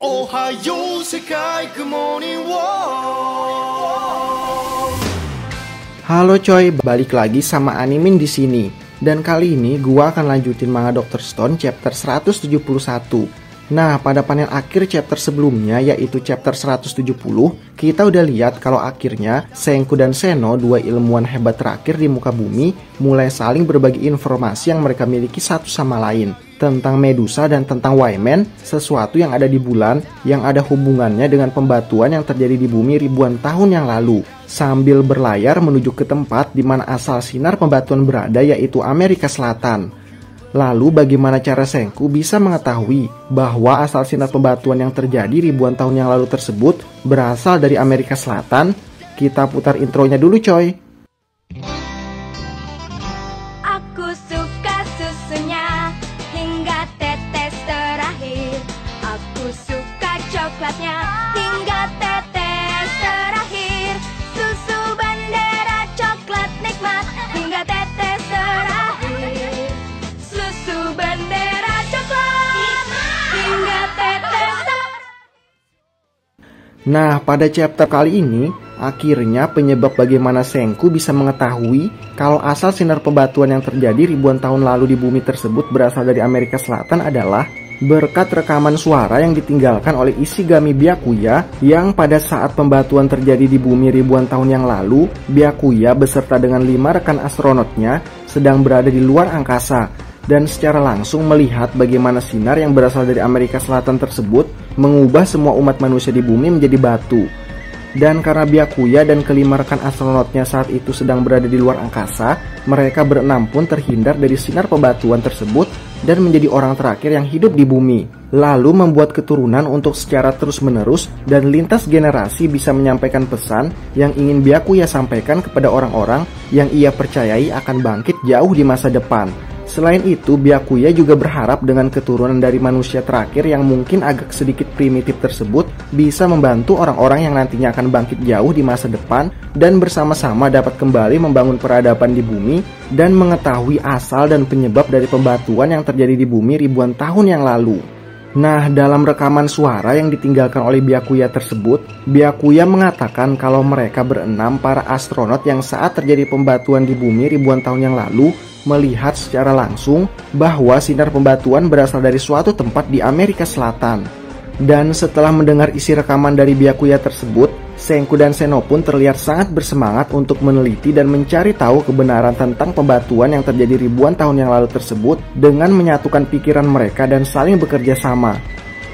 Ohayo Sekai Good Morning World. Halo coy, balik lagi sama Animin di sini. Dan kali ini gua akan lanjutin manga Dr. Stone chapter 171. Nah, pada panel akhir chapter sebelumnya, yaitu chapter 170, kita udah lihat kalau akhirnya Senku dan Seno, dua ilmuwan hebat terakhir di muka bumi, mulai saling berbagi informasi yang mereka miliki satu sama lain tentang Medusa dan tentang Wyman, sesuatu yang ada di bulan yang ada hubungannya dengan pembatuan yang terjadi di bumi ribuan tahun yang lalu, sambil berlayar menuju ke tempat di mana asal sinar pembatuan berada, yaitu Amerika Selatan. Lalu bagaimana cara Senku bisa mengetahui bahwa asal sinar pembatuan yang terjadi ribuan tahun yang lalu tersebut berasal dari Amerika Selatan? Kita putar intronya dulu coy. Aku suka susunya hingga tetes terakhir. Aku suka coklatnya hingga tetes terakhir. Susu bendera coklat nikmat hingga tetes terakhir. Susu bendera coklat hingga tetes terakhir. Nah, pada chapter kali ini, akhirnya penyebab bagaimana Senku bisa mengetahui kalau asal sinar pembatuan yang terjadi ribuan tahun lalu di bumi tersebut berasal dari Amerika Selatan adalah berkat rekaman suara yang ditinggalkan oleh Ishigami Byakuya, yang pada saat pembatuan terjadi di bumi ribuan tahun yang lalu, Byakuya beserta dengan 5 rekan astronotnya sedang berada di luar angkasa dan secara langsung melihat bagaimana sinar yang berasal dari Amerika Selatan tersebut mengubah semua umat manusia di bumi menjadi batu. Dan karena Byakuya dan kelima rekan astronotnya saat itu sedang berada di luar angkasa, mereka berenam pun terhindar dari sinar pembatuan tersebut dan menjadi orang terakhir yang hidup di bumi. Lalu membuat keturunan untuk secara terus-menerus dan lintas generasi bisa menyampaikan pesan yang ingin Byakuya sampaikan kepada orang-orang yang ia percayai akan bangkit jauh di masa depan. Selain itu, Byakuya juga berharap dengan keturunan dari manusia terakhir yang mungkin agak sedikit primitif tersebut bisa membantu orang-orang yang nantinya akan bangkit jauh di masa depan dan bersama-sama dapat kembali membangun peradaban di bumi dan mengetahui asal dan penyebab dari pembatuan yang terjadi di bumi ribuan tahun yang lalu. Nah, dalam rekaman suara yang ditinggalkan oleh Byakuya tersebut, Byakuya mengatakan kalau mereka berenam para astronot yang saat terjadi pembatuan di bumi ribuan tahun yang lalu melihat secara langsung bahwa sinar pembatuan berasal dari suatu tempat di Amerika Selatan. Dan setelah mendengar isi rekaman dari Byakuya tersebut, Senku dan Seno pun terlihat sangat bersemangat untuk meneliti dan mencari tahu kebenaran tentang pembatuan yang terjadi ribuan tahun yang lalu tersebut dengan menyatukan pikiran mereka dan saling bekerja sama.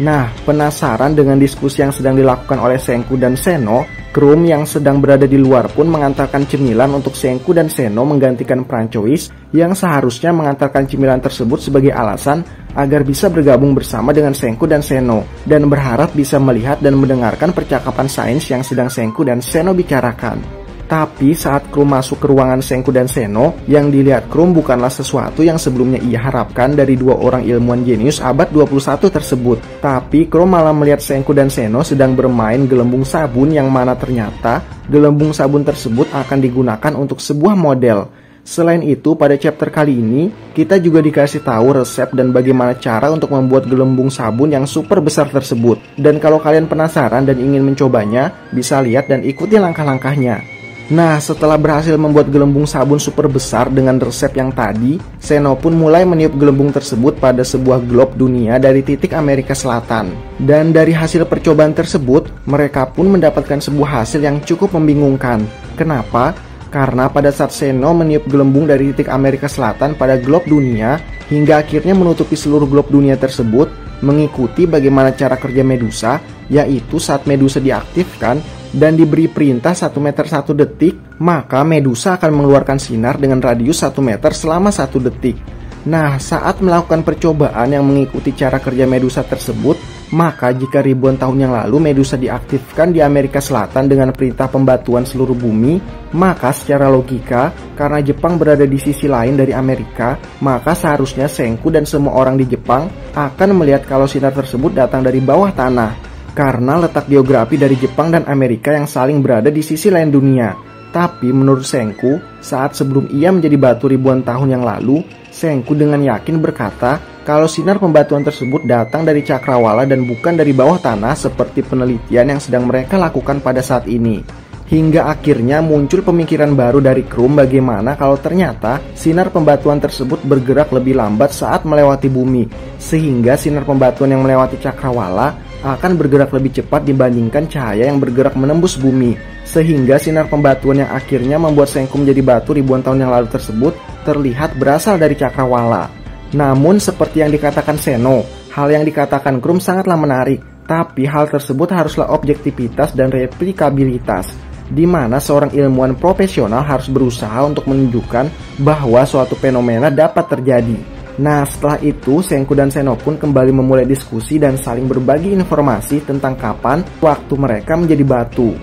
Nah, penasaran dengan diskusi yang sedang dilakukan oleh Senku dan Seno, krum yang sedang berada di luar pun mengantarkan cemilan untuk Senku dan Seno menggantikan Prancois yang seharusnya mengantarkan cemilan tersebut sebagai alasan agar bisa bergabung bersama dengan Senku dan Seno dan berharap bisa melihat dan mendengarkan percakapan sains yang sedang Senku dan Seno bicarakan. Tapi saat krum masuk ke ruangan Senku dan Seno, yang dilihat krum bukanlah sesuatu yang sebelumnya ia harapkan dari dua orang ilmuwan jenius abad 21 tersebut. Tapi krum malah melihat Senku dan Seno sedang bermain gelembung sabun yang mana ternyata gelembung sabun tersebut akan digunakan untuk sebuah model. Selain itu, pada chapter kali ini, kita juga dikasih tahu resep dan bagaimana cara untuk membuat gelembung sabun yang super besar tersebut. Dan kalau kalian penasaran dan ingin mencobanya, bisa lihat dan ikuti langkah-langkahnya. Nah, setelah berhasil membuat gelembung sabun super besar dengan resep yang tadi, Seno pun mulai meniup gelembung tersebut pada sebuah globe dunia dari titik Amerika Selatan. Dan dari hasil percobaan tersebut, mereka pun mendapatkan sebuah hasil yang cukup membingungkan. Kenapa? Karena pada saat Seno meniup gelembung dari titik Amerika Selatan pada globe dunia, hingga akhirnya menutupi seluruh globe dunia tersebut, mengikuti bagaimana cara kerja Medusa, yaitu saat Medusa diaktifkan dan diberi perintah 1 meter 1 detik, maka Medusa akan mengeluarkan sinar dengan radius 1 meter selama 1 detik. Nah, saat melakukan percobaan yang mengikuti cara kerja Medusa tersebut, maka jika ribuan tahun yang lalu Medusa diaktifkan di Amerika Selatan dengan perintah pembatuan seluruh bumi, maka secara logika, karena Jepang berada di sisi lain dari Amerika, maka seharusnya Senku dan semua orang di Jepang akan melihat kalau sinar tersebut datang dari bawah tanah. Karena letak geografi dari Jepang dan Amerika yang saling berada di sisi lain dunia. Tapi menurut Senku, saat sebelum ia menjadi batu ribuan tahun yang lalu, Senku dengan yakin berkata kalau sinar pembatuan tersebut datang dari cakrawala dan bukan dari bawah tanah seperti penelitian yang sedang mereka lakukan pada saat ini. Hingga akhirnya muncul pemikiran baru dari Krum bagaimana kalau ternyata sinar pembatuan tersebut bergerak lebih lambat saat melewati bumi, sehingga sinar pembatuan yang melewati cakrawala akan bergerak lebih cepat dibandingkan cahaya yang bergerak menembus bumi, sehingga sinar pembatuan yang akhirnya membuat Senku menjadi batu ribuan tahun yang lalu tersebut terlihat berasal dari cakrawala. Namun seperti yang dikatakan Seno, hal yang dikatakan Krum sangatlah menarik, tapi hal tersebut haruslah objektivitas dan replikabilitas, di mana seorang ilmuwan profesional harus berusaha untuk menunjukkan bahwa suatu fenomena dapat terjadi. Nah, setelah itu Senku dan Seno pun kembali memulai diskusi dan saling berbagi informasi tentang kapan waktu mereka menjadi batu.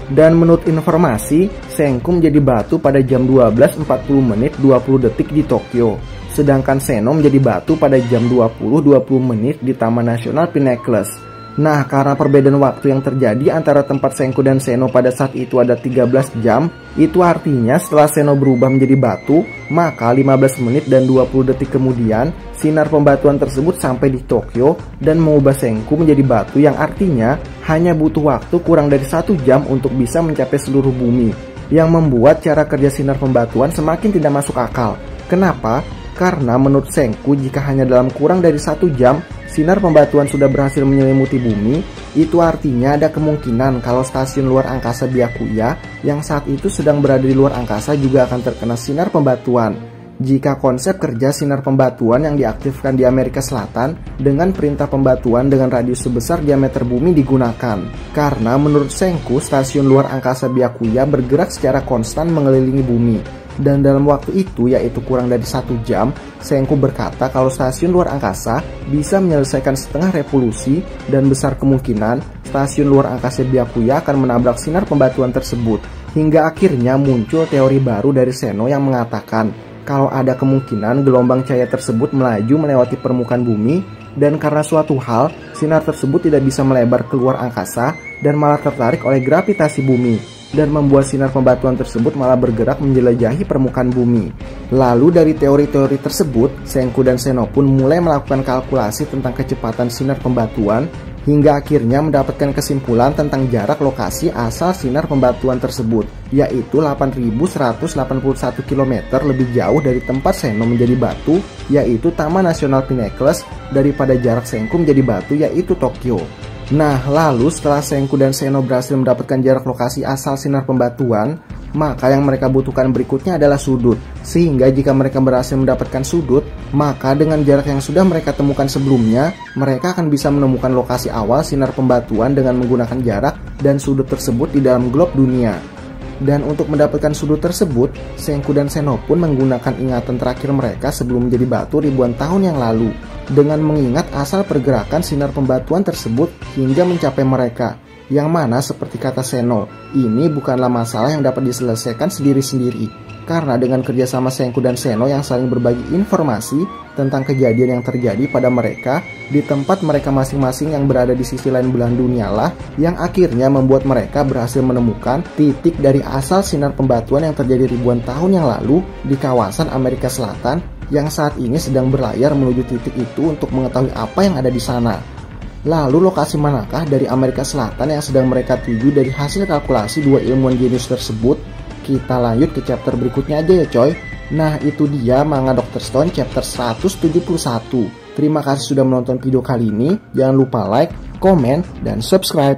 Dan menurut informasi, Senku menjadi batu pada jam 12.40 menit 20 detik di Tokyo. Sedangkan Seno menjadi batu pada jam 20.20 menit di Taman Nasional Pinnacle. Nah, karena perbedaan waktu yang terjadi antara tempat Senku dan Seno pada saat itu ada 13 jam, itu artinya setelah Seno berubah menjadi batu, maka 15 menit dan 20 detik kemudian, sinar pembatuan tersebut sampai di Tokyo dan mengubah Senku menjadi batu yang artinya hanya butuh waktu kurang dari 1 jam untuk bisa mencapai seluruh bumi, yang membuat cara kerja sinar pembatuan semakin tidak masuk akal. Kenapa? Karena menurut Senku jika hanya dalam kurang dari 1 jam sinar pembatuan sudah berhasil menyelimuti bumi, itu artinya ada kemungkinan kalau stasiun luar angkasa Byakuya yang saat itu sedang berada di luar angkasa juga akan terkena sinar pembatuan. Jika konsep kerja sinar pembatuan yang diaktifkan di Amerika Selatan dengan perintah pembatuan dengan radius sebesar diameter bumi digunakan. Karena menurut Senku stasiun luar angkasa Byakuya bergerak secara konstan mengelilingi bumi. Dan dalam waktu itu, yaitu kurang dari 1 jam, Senku berkata kalau stasiun luar angkasa bisa menyelesaikan setengah revolusi dan besar kemungkinan stasiun luar angkasa Byakuya akan menabrak sinar pembatuan tersebut. Hingga akhirnya muncul teori baru dari Seno yang mengatakan kalau ada kemungkinan gelombang cahaya tersebut melaju melewati permukaan bumi dan karena suatu hal, sinar tersebut tidak bisa melebar keluar angkasa dan malah tertarik oleh gravitasi bumi. Dan membuat sinar pembatuan tersebut malah bergerak menjelajahi permukaan bumi. Lalu dari teori-teori tersebut, Senku dan Seno pun mulai melakukan kalkulasi tentang kecepatan sinar pembatuan hingga akhirnya mendapatkan kesimpulan tentang jarak lokasi asal sinar pembatuan tersebut, yaitu 8.181 km lebih jauh dari tempat Seno menjadi batu, yaitu Taman Nasional Pinnacle, daripada jarak Senku menjadi batu, yaitu Tokyo. Nah, lalu setelah Senku dan Seno berhasil mendapatkan jarak lokasi asal sinar pembatuan, maka yang mereka butuhkan berikutnya adalah sudut. Sehingga jika mereka berhasil mendapatkan sudut, maka dengan jarak yang sudah mereka temukan sebelumnya, mereka akan bisa menemukan lokasi awal sinar pembatuan dengan menggunakan jarak dan sudut tersebut di dalam globe dunia. Dan untuk mendapatkan sudut tersebut, Senku dan Seno pun menggunakan ingatan terakhir mereka sebelum menjadi batu ribuan tahun yang lalu, dengan mengingat asal pergerakan sinar pembatuan tersebut hingga mencapai mereka. Yang mana seperti kata Seno, ini bukanlah masalah yang dapat diselesaikan sendiri-sendiri. Karena dengan kerjasama Senku dan Seno yang saling berbagi informasi tentang kejadian yang terjadi pada mereka di tempat mereka masing-masing yang berada di sisi lain belahan dunia lah, yang akhirnya membuat mereka berhasil menemukan titik dari asal sinar pembatuan yang terjadi ribuan tahun yang lalu di kawasan Amerika Selatan yang saat ini sedang berlayar menuju titik itu untuk mengetahui apa yang ada di sana. Lalu lokasi manakah dari Amerika Selatan yang sedang mereka tuju dari hasil kalkulasi dua ilmuwan jenius tersebut? Kita lanjut ke chapter berikutnya aja ya coy. Nah itu dia manga Dr. Stone chapter 171. Terima kasih sudah menonton video kali ini. Jangan lupa like, komen, dan subscribe.